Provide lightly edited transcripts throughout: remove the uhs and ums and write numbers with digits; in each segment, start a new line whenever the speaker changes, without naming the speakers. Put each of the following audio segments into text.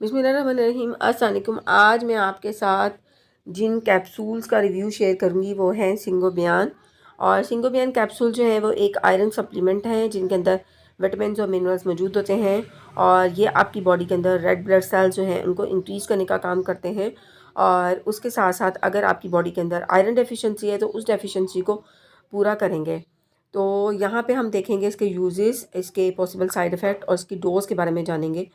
बिस्मिल्लाहिर्रहमानिर्रहीम। अस्सलाम वालेकुम। आज मैं आपके साथ जिन कैप्सूल्स का रिव्यू शेयर करूंगी वो हैं सिंगोबियान। और सिंगोबियान कैप्सूल जो है वो एक आयरन सप्लीमेंट है जिनके अंदर विटामिन और मिनरल्स मौजूद होते हैं और ये आपकी बॉडी के अंदर रेड ब्लड सेल्स जो हैं उनको इंक्रीज़ करने का काम करते हैं। और उसके साथ साथ अगर आपकी बॉडी के अंदर आयरन डेफिशिएंसी है तो उस डेफिशिएंसी को पूरा करेंगे। तो यहाँ पे हम देखेंगे इसके यूजेस, इसके पॉसिबल साइड इफ़ेक्ट और इसकी डोज़ के बारे में जानेंगे।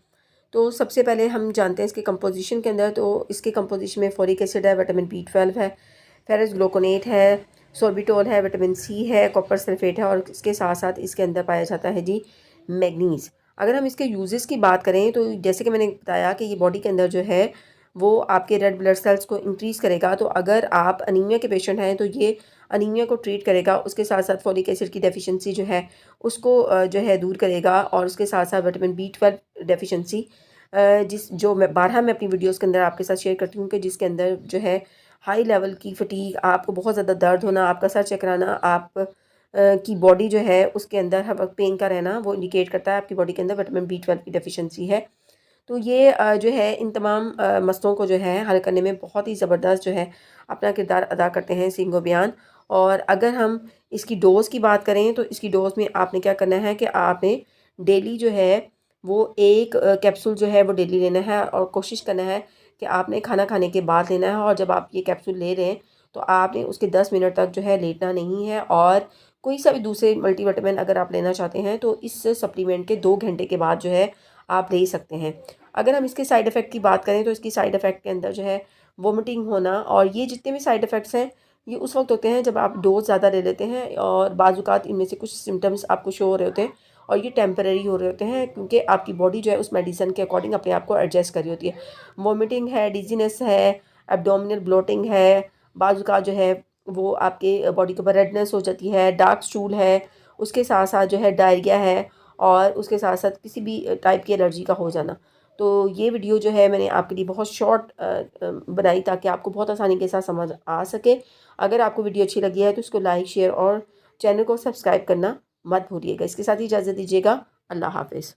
तो सबसे पहले हम जानते हैं इसके कंपोजिशन के अंदर। तो इसके कंपोजिशन में फोलिक एसिड है, विटामिन B12 है, फेरस ग्लूकोनेट है, सोर्बिटोल है, विटामिन C है, कॉपर सल्फेट है और इसके साथ साथ इसके अंदर पाया जाता है जी मैग्नीज़। अगर हम इसके यूजेस की बात करें तो जैसे कि मैंने बताया कि ये बॉडी के अंदर जो है वो आपके रेड ब्लड सेल्स को इंक्रीज़ करेगा। तो अगर आप अनीमिया के पेशेंट हैं तो ये अनीमिया को ट्रीट करेगा। उसके साथ साथ फोलिक एसिड की डेफिशिएंसी जो है उसको जो है दूर करेगा और उसके साथ साथ विटामिन B12 डेफिशिएंसी मैं अपनी वीडियोस के अंदर आपके साथ शेयर करती हूँ कि जिसके अंदर जो है हाई लेवल की फटीग, आपको बहुत ज़्यादा दर्द होना, आपका सर चकराना, आप की बॉडी जो है उसके अंदर हर वक्त पेन का रहना, वो इंडिकेट करता है आपकी बॉडी के अंदर विटामिन B12 की डेफिशिएंसी है। तो ये जो है इन तमाम मसलों को जो है हल करने में बहुत ही ज़बरदस्त जो है अपना किरदार अदा करते हैं सिंगोबियान। और अगर हम इसकी डोज़ की बात करें तो इसकी डोज़ में आपने क्या करना है कि आपने डेली जो है वो एक कैप्सूल जो है वो डेली लेना है और कोशिश करना है कि आपने खाना खाने के बाद लेना है। और जब आप ये कैप्सूल ले रहे हैं तो आपने उसके 10 मिनट तक जो है लेटना नहीं है। और कोई सा भी दूसरे मल्टीविटामिन अगर आप लेना चाहते हैं तो इस सप्लीमेंट के 2 घंटे के बाद जो है आप ले सकते हैं। अगर हम इसके साइड इफ़ेक्ट की बात करें तो इसकी साइड इफ़ेक्ट के अंदर जो है वोमिटिंग होना, और ये जितने भी साइड इफ़ेक्ट्स हैं ये उस वक्त होते हैं जब आप डोज ज़्यादा ले लेते हैं और बाज़ात इनमें से कुछ सिम्टम्स आपको शो हो रहे होते हैं और ये टेम्परेरी हो रहे होते हैं क्योंकि आपकी बॉडी जो है उस मेडिसिन के अकॉर्डिंग अपने आप को एडजस्ट कर रही होती है। वोमिटिंग है, डिजीनेस है, एब्डोमिनल ब्लोटिंग है, बाज़ात जो है वो आपके बॉडी के ऊपर रेडनेस हो जाती है, डार्क स्टूल है, उसके साथ साथ जो है डायरिया है और उसके साथ साथ किसी भी टाइप की एलर्जी का हो जाना। तो ये वीडियो जो है मैंने आपके लिए बहुत शॉर्ट बनाई ताकि आपको बहुत आसानी के साथ समझ आ सके। अगर आपको वीडियो अच्छी लगी है तो इसको लाइक, शेयर और चैनल को सब्सक्राइब करना मत भूलिएगा। इसके साथ ही इजाज़त दीजिएगा। अल्लाह हाफ़िज़।